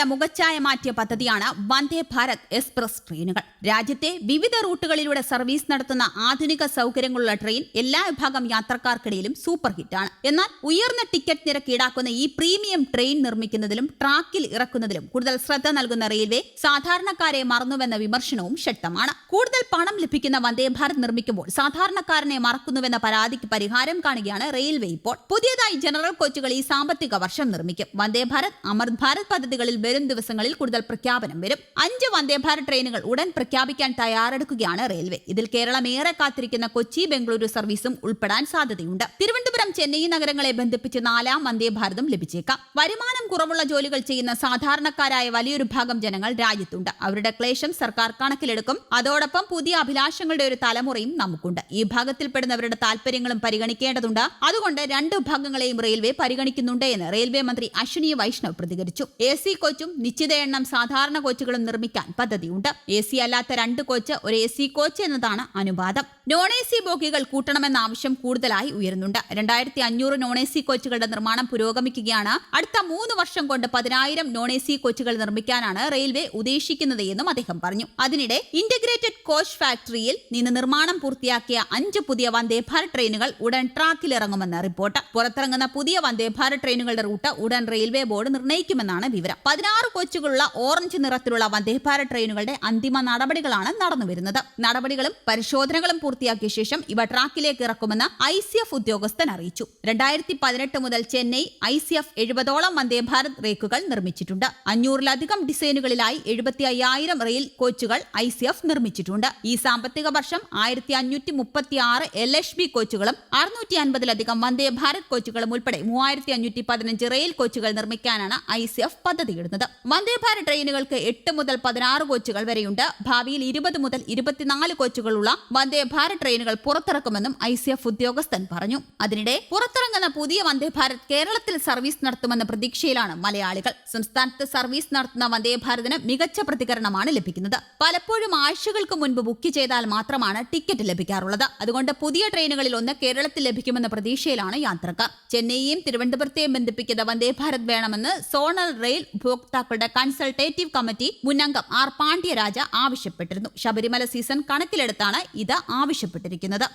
റെയിൽവേയുടെ മുഖച്ഛായ മാറ്റിയ പദ്ധതിയാണ് വന്ദേ ഭാരത് എക്സ്പ്രസ് ട്രെയിനുകൾ. രാജ്യത്തെ വിവിധ റൂട്ടുകളിലൂടെ സർവീസ് നടത്തുന്ന ആധുനിക സൗകര്യങ്ങളുള്ള ട്രെയിൻ എല്ലാ വിഭാഗം യാത്രക്കാർക്കിടയിലും സൂപ്പർ ഹിറ്റാണ്. എന്നാൽ ഉയർന്ന ടിക്കറ്റ് നിരക്ക് ഈടാക്കുന്ന ഈ പ്രീമിയം ട്രെയിൻ നിർമ്മിക്കുന്നതിലും ട്രാക്കിൽ ഇറക്കുന്നതിലും കൂടുതൽ ശ്രദ്ധ നൽകുന്ന റെയിൽവേ സാധാരണക്കാരെ മറന്നുവെന്ന വിമർശനവും ശക്തമാണ്. കൂടുതൽ പണം ലഭിക്കുന്ന വന്ദേ ഭാരത് നിർമ്മിക്കുമ്പോൾ സാധാരണക്കാരനെ മറക്കുന്നുവെന്ന പരാതിക്ക് പരിഹാരം കാണുകയാണ് റെയിൽവേ ഇപ്പോൾ. പുതിയതായി ജനറൽ കോച്ചുകൾ ഈ സാമ്പത്തിക വർഷം നിർമ്മിക്കും. വന്ദേ ഭാരത്, അമൃത് ഭാരത് പദ്ധതികളിൽ വരും ദിവസങ്ങളിൽ കൂടുതൽ പ്രഖ്യാപനം വരും. 5 വന്ദേ ഭാരത് ട്രെയിനുകൾ ഉടൻ പ്രഖ്യാപിക്കാൻ തയ്യാറെടുക്കുകയാണ് റെയിൽവേ. ഇതിൽ കേരളം ഏറെ കാത്തിരിക്കുന്ന കൊച്ചി ബംഗളൂരു സർവീസും ഉൾപ്പെടാൻ സാധ്യതയുണ്ട്. തിരുവനന്തപുരം, ചെന്നൈ നഗരങ്ങളെ ബന്ധിപ്പിച്ച് 4ാം വന്ദേ ഭാരതും ലഭിച്ചേക്കാം. വരുമാനം കുറവുള്ള ജോലികൾ ചെയ്യുന്ന സാധാരണക്കാരായ വലിയൊരു ഭാഗം ജനങ്ങൾ രാജ്യത്തുണ്ട്. അവരുടെ ക്ലേശം സർക്കാർ കണക്കിലെടുക്കും. അതോടൊപ്പം പുതിയ അഭിലാഷങ്ങളുടെ ഒരു തലമുറയും നമുക്കുണ്ട്. ഈ ഭാഗത്തിൽപ്പെടുന്നവരുടെ താല്പര്യങ്ങളും പരിഗണിക്കേണ്ടതുണ്ട്. അതുകൊണ്ട് 2 വിഭാഗങ്ങളെയും റെയിൽവേ പരിഗണിക്കുന്നുണ്ട് എന്ന് റെയിൽവേ മന്ത്രി അശ്വിനി വൈഷ്ണവ് പ്രതികരിച്ചു. AC കോച്ചും നിശ്ചിത എണ്ണം സാധാരണ കോച്ചുകളും നിർമ്മിക്കാൻ പദ്ധതിയുണ്ട്. AC അല്ലാത്ത 2 കോച്ച്, ഒരു AC കോച്ച് എന്നതാണ് അനുപാതം. നോൺ AC ബോഗികൾ കൂട്ടണമെന്ന ആവശ്യം കൂടുതലായി ഉയരുന്നുണ്ട്. 2500 നോൺ AC കോച്ചുകളുടെ നിർമ്മാണം പുരോഗമിക്കുകയാണ്. അടുത്ത 3 വർഷം കൊണ്ട് 10,000 നോൺ AC കോച്ചുകൾ നിർമ്മിക്കാനാണ് റെയിൽവേ ഉദ്ദേശിക്കുന്നത് എന്നും അദ്ദേഹം പറഞ്ഞു. അതിനിടെ ഇന്റഗ്രേറ്റഡ് കോച്ച് ഫാക്ടറിയിൽ നിന്ന് നിർമ്മാണം പൂർത്തിയാക്കിയ 5 പുതിയ വന്ദേ ഭാരത് ട്രെയിനുകൾ ഉടൻ ട്രാക്കിലിറങ്ങുമെന്ന് റിപ്പോർട്ട്. പുറത്തിറങ്ങുന്ന പുതിയ വന്ദേ ഭാരത് ട്രെയിനുകളുടെ റൂട്ട് ഉടൻ റെയിൽവേ ബോർഡ് നിർണ്ണയിക്കുമെന്നാണ് വിവരം. 16 കോച്ചുകളുള്ള ഓറഞ്ച് നിറത്തിലുള്ള വന്ദേ ഭാരത് ട്രെയിനുകളുടെ അന്തിമ നടപടികളാണ് നടന്നുവരുന്നത്. നടപടികളും പരിശോധനകളും പൂർത്തിയാക്കിയ ശേഷം ഇവ ട്രാക്കിലേക്ക് ഇറക്കുമെന്ന് ICF ഉദ്യോഗസ്ഥൻ അറിയിച്ചു. 2018 മുതൽ ചെന്നൈ ICF 70ഓളം വന്ദേ ഭാരത് റേക്കുകൾ നിർമ്മിച്ചിട്ടുണ്ട്. 500-ലധികം ഡിസൈനുകളിലായി 75,000 റെയിൽ കോച്ചുകൾ ICF നിർമ്മിച്ചിട്ടുണ്ട്. ഈ സാമ്പത്തിക വർഷം 1536 LHB കോച്ചുകളും 650-ലധികം വന്ദേ ഭാരത് കോച്ചുകളും ഉൾപ്പെടെ 3515 റെയിൽ കോച്ചുകൾ നിർമ്മിക്കാനാണ് ICF പദ്ധതിയിടുന്നത്. വന്ദേ ഭാരത് ട്രെയിനുകൾക്ക് 8 മുതൽ 16 കോച്ചുകൾ വരെയുണ്ട്. ഭാവിയിൽ 20 മുതൽ 24 കോച്ചുകളുള്ള വന്ദേ ഭാരത് ട്രെയിനുകൾ പുറത്തിറക്കുമെന്നും ICF ഉദ്യോഗസ്ഥൻ പറഞ്ഞു. അതിനിടെ പുറത്തിറങ്ങുന്ന പുതിയ വന്ദേ ഭാരത് കേരളത്തിൽ സർവീസ് നടത്തുമെന്ന പ്രതീക്ഷയിലാണ് മലയാളികൾ. സംസ്ഥാനത്ത് സർവീസ് നടത്തുന്ന വന്ദേ ഭാരതിന് മികച്ച പ്രതികരണമാണ് ലഭിക്കുന്നത്. പലപ്പോഴും ആഴ്ചകൾക്ക് മുൻപ് ബുക്ക് ചെയ്താൽ മാത്രമാണ് ടിക്കറ്റ് ലഭിക്കാറുള്ളത്. അതുകൊണ്ട് പുതിയ ട്രെയിനുകളിൽ ഒന്ന് കേരളത്തിൽ ലഭിക്കുമെന്ന പ്രതീക്ഷയിലാണ് യാത്രക്കാർ. ചെന്നൈയെയും തിരുവനന്തപുരത്തെയും ബന്ധിപ്പിക്കുന്ന വന്ദേ ഭാരത് വേണമെന്ന് സോണൽ റെയിൽ ഉപഭോക്താക്കളുടെ കൺസൾട്ടേറ്റീവ് കമ്മിറ്റി മുന്നംഗം R പാണ്ഡ്യരാജ ആവശ്യപ്പെട്ടിരുന്നു. ശബരിമല സീസൺ കണക്കിലെടുത്താണ് ഇത് ആവശ്യപ്പെട്ടിരിക്കുന്നത്.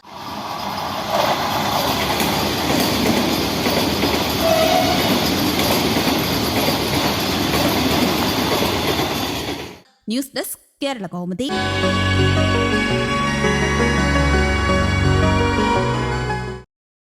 News desk, Kerala Kaumudi.